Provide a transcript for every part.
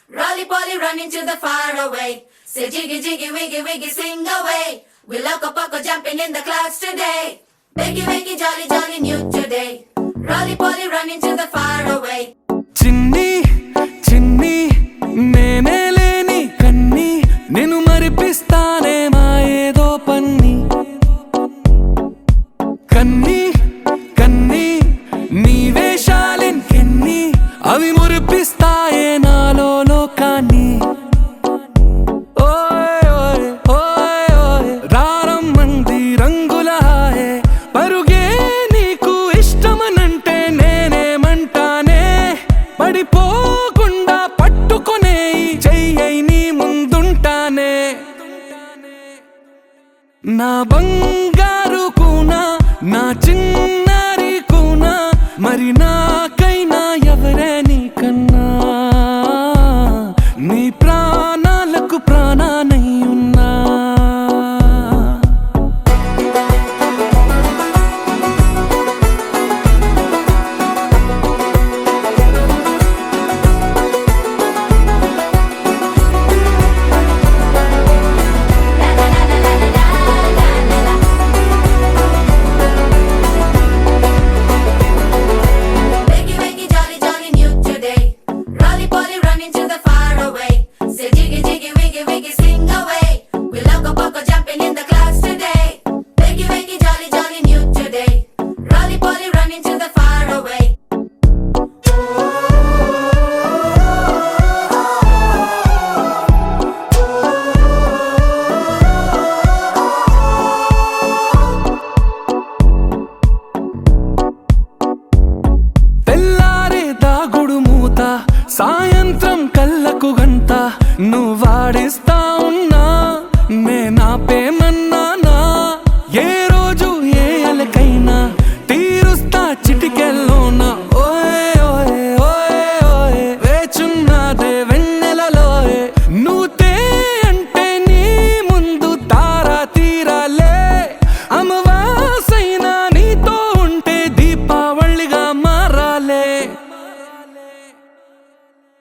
Rolly poly running to the far away. Say jiggy jiggy wiggy wiggy sing away. We loco poco jumping in the clouds today. Wiggy wiggy jolly jolly new today. Rolly poly running to the far away. చిన్ని చిన్ని నేనే లేని కన్ని నేను మరిపిస్తానే మా ఏదో పన్ని కన్ని కన్ని నీ వేషాలెన్కెన్ని అవి మురిపిస్తాయే నాలో లోకాన్ని ఓయ్ ఓయ్ ఓయ్ ఓయ్ రారమ్మంది రంగుల హాయే పరుగే నీకు ఇష్టమనంటే నేనేమంటానే పడిపోకుండా పట్టుకునే చెయ్యై నీ ముందుంటానే నా బంగారు కూనా నా చిన్నారి కూనా మరి నాకైనా ఎవరే నీకన్నా నీ ప్రాణాలకు ప్రాణానై ఉన్నా Wiggy wiggy jolly jolly new today. Rolly poly running to the far away. Say jiggy jiggy wiggy wiggy sing away. We loco poco jumping in the clouds today. Wiggy wiggy jolly jolly new today. Rolly poly running to the far away. తెల్లారే దాగుడు మూత సాయంత్రం కళ్ళకు గంట నువ్వాడిస్తా ఉన్నా నేనాపేమన్నానా ఏ రోజు ఏ అలకైనా తీరుస్తా చిటికెల్లోనా ఓయ్ ఓయ్ ఓయ్ ఓయ్ వేచున్నదే వెన్నెలలోయే నువ్వుతే అంటే నీ ముందు తారా తీరాలే అమవాసైనా నీతో ఉంటే దీపావళిగా మారాలే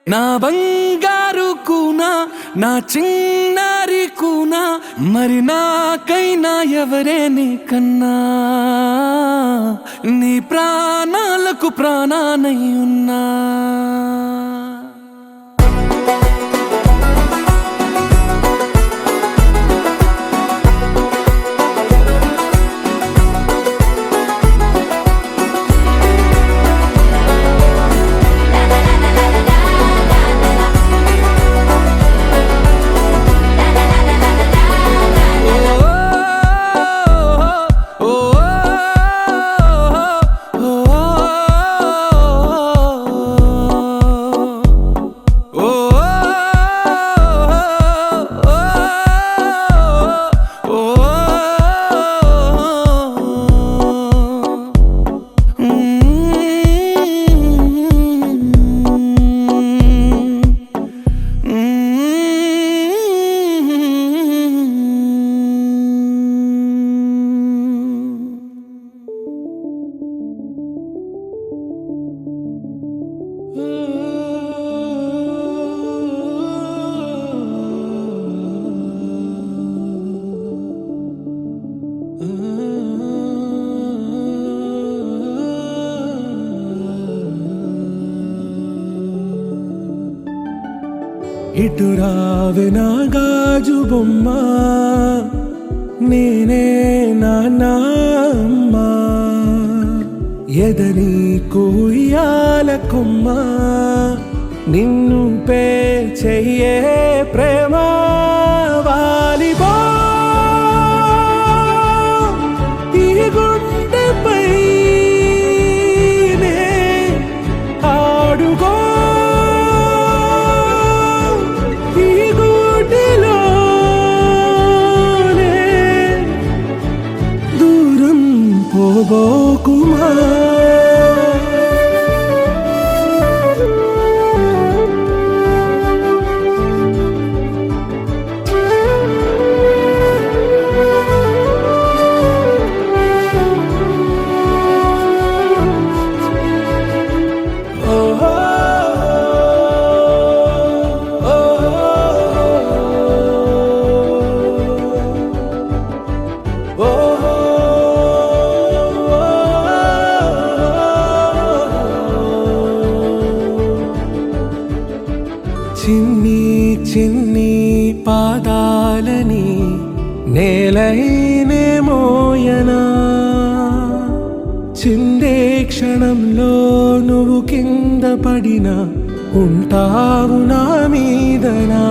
నా బంగారు కూనా నా చిన్నారి కూనా మరి నాకైనా ఎవరే నీకన్నా నీ ప్రాణాలకు ప్రాణానై ఉన్నా ఇటు రావే నా గాజు బొమ్మ నేనే నాన్నమ్మ ఎదని కోయాల కొమ్మ నిన్ను పే చెయ్యే ప్రేమ వాలిబో ఈ గుండెపై ఆడుగో పోబోకుమా చిన్ని పాదాలని నేలైనే మోయనా చిందే క్షణంలో నువ్వు కింద పడినా ఉంటావు నా మీదనా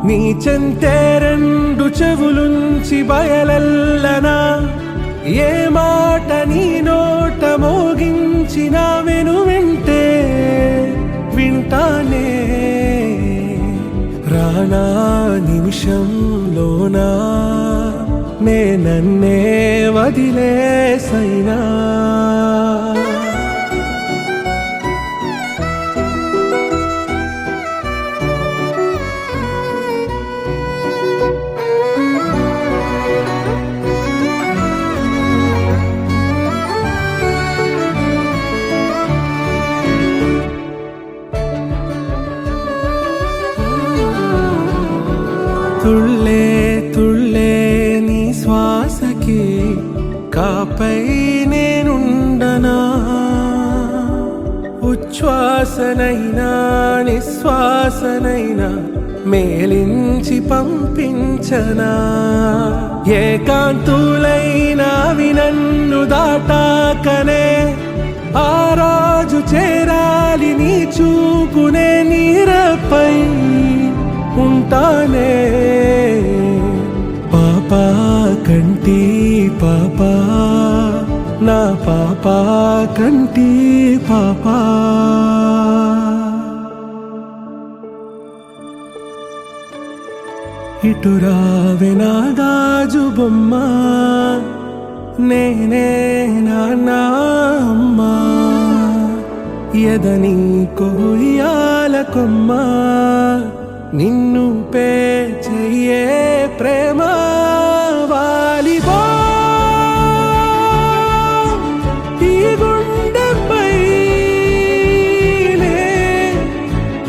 నీ చెంతే రెండు చెవులుంచి బయలెల్లనా ఏ మాట నీ నోట మోగించిన వెను వింటే వింటానే రానా నిమిషంలోనా నే నన్నే వదిలేసైనా తుళ్ళే తుళ్ళే నీ శ్వాసకి కాపై నేనుండనా ఉచ్ఛ్వాసనైనా నిశ్వాసనైనా మేలించి పంపించనా ఏకాంతులైనా వినన్ను దాటాకనే ఆ రాజు చేరాలి నీ చూపునే నీరపై ఉంటానే పాపా కంటి పాపా నా పాపా కంటి పాపా ఇటు రావే నా గాజు బొమ్మ నేనే నాన్న అమ్మా ఎదని కొయ్యాల కొమ్మ నిన్ను పే చెయ్యే ప్రేమ వాలిబో ఈ గుండెపై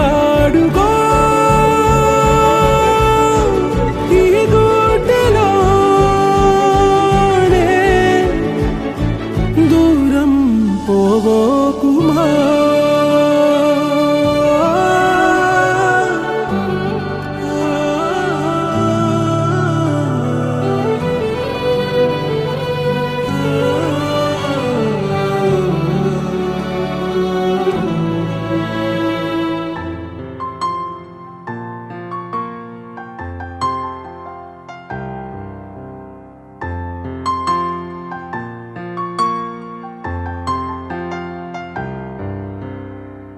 ఆడుకో ఈ గుడ్డలోనే దూరం పోవోకుమా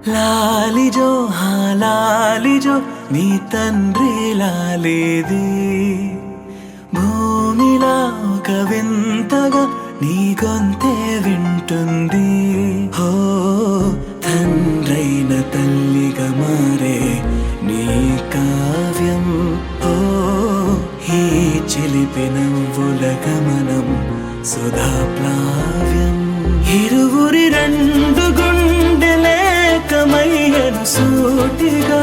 లాలిజో హా లాలిజో నీ తండ్రి లాలేది భూమిలా ఒక వింతగా నీ గొంతే వింటుంది హో తండ్రైన తల్లిగా మారే నీ కావ్యం హో ఈ చిలిపి నవ్వుల గమనం సుధా ప్లావ్యం ఇరువురి రెండు గుండెలేకమయ్యను సూటిగా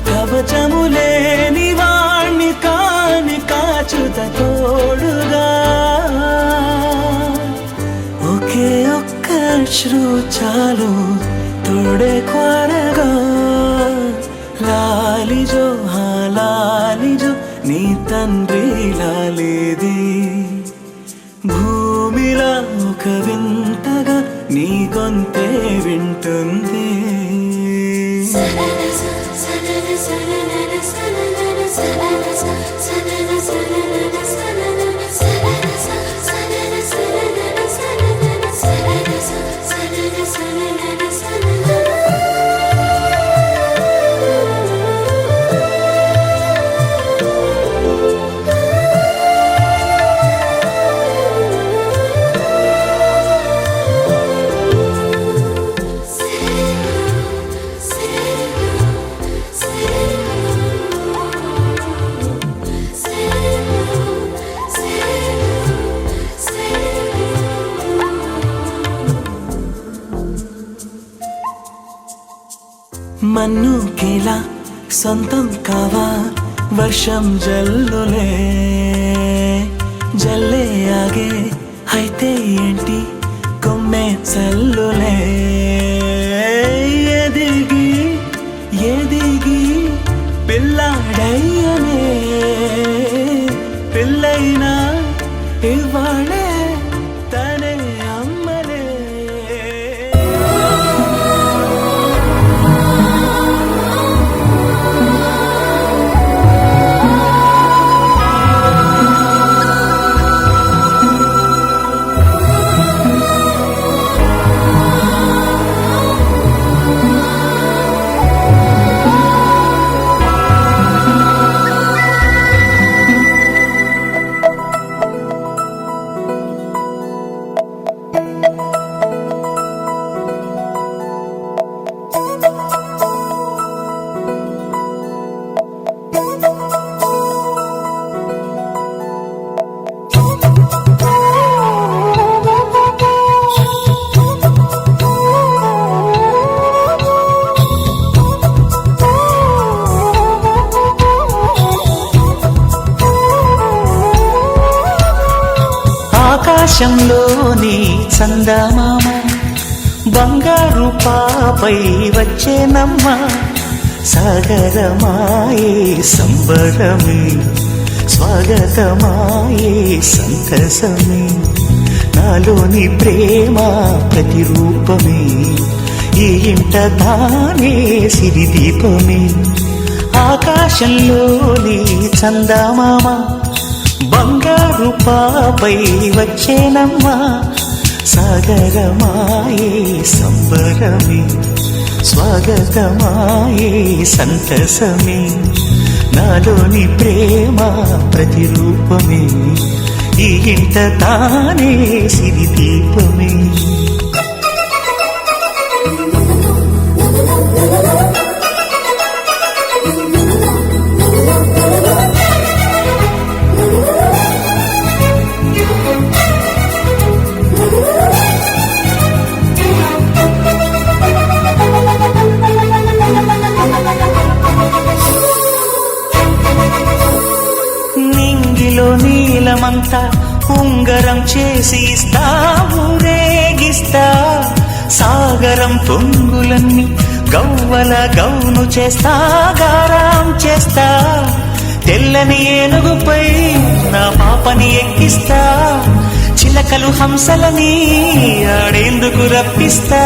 కవచములేని వాణ్ణి కాని కాచుత తోడుగా ఒకే ఒక్క అశ్రు చాలు తోడే క్వారగా లాలిజో హా లాలిజో నీ తండ్రి లాలేది భూమిలా ఒక వింతగా నీ గొంతే వింటుంది మన్నుకిలా సొంతం కావా వర్షం జల్లులే జల్లే ఆగే అయితే ఏంటి కొమ్మే చల్లులే ఎదిగి ఎదిగి ఆకాశంలోని చందమామ బంగారు పాపై వచ్చేనమ్మ సాగరమాయే సంబరమే స్వాగతమాయే సంతసమే నాలోని ప్రేమ ప్రతిరూపమే ఈ ఇంట తానే సిరిదీపమే ఆకాశంలోని చందమామ బంగారు పాపై వచ్చేనమ్మా సాగరమాయే సంబరమే స్వాగతమాయే సంతసమే నాలోని ప్రేమ ప్రతిరూపమే ఈ ఇంట తానే సిరిదీపమే నింగిలో నీలమంతా ఉంగరం చేసి ఇస్తా ఊరేగిస్తా సాగరం పొంగులన్నీ గవ్వల గౌను చేస్తా గారాం చేస్తా తెల్లని ఏనుగుపై నా పాపని ఎక్కిస్తా చిలకలు హంసలని ఆడేందుకు రప్పిస్తా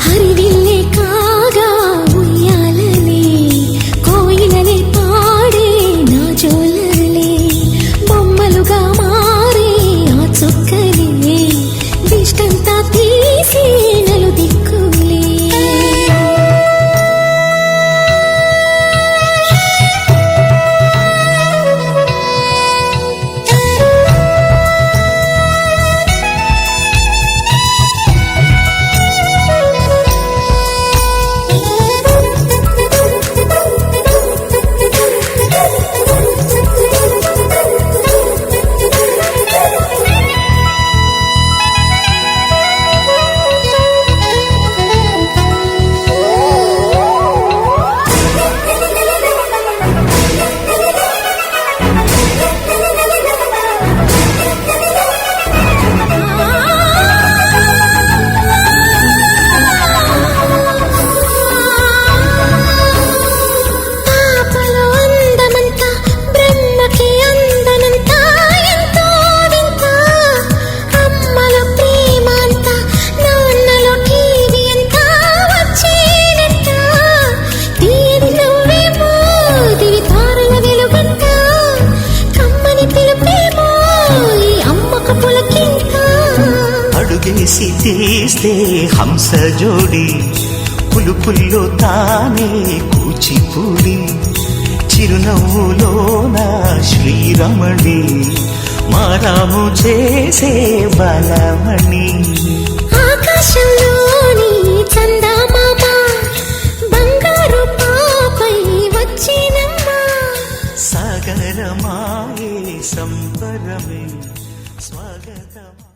హరివిల్లే కాగా ఉయ్యాలలే కోయిలలే పాడే నా జోలలే బొమ్మలుగా మారే ఆ చుక్కలే దిష్టంతా తీసి నలు దిక్కులే అడుగేసి తీస్తే హంస జోడి పులుపుల్లో తానే కూచిపూడి చిరునవ్వులోన శ్రీరమణి మారాము చేసే బలమణి ఆకాశంలోని చందమామ బంగారు పాపై వచ్చినమ్మా సాగరమాయే సంబరమే స్వాగతమా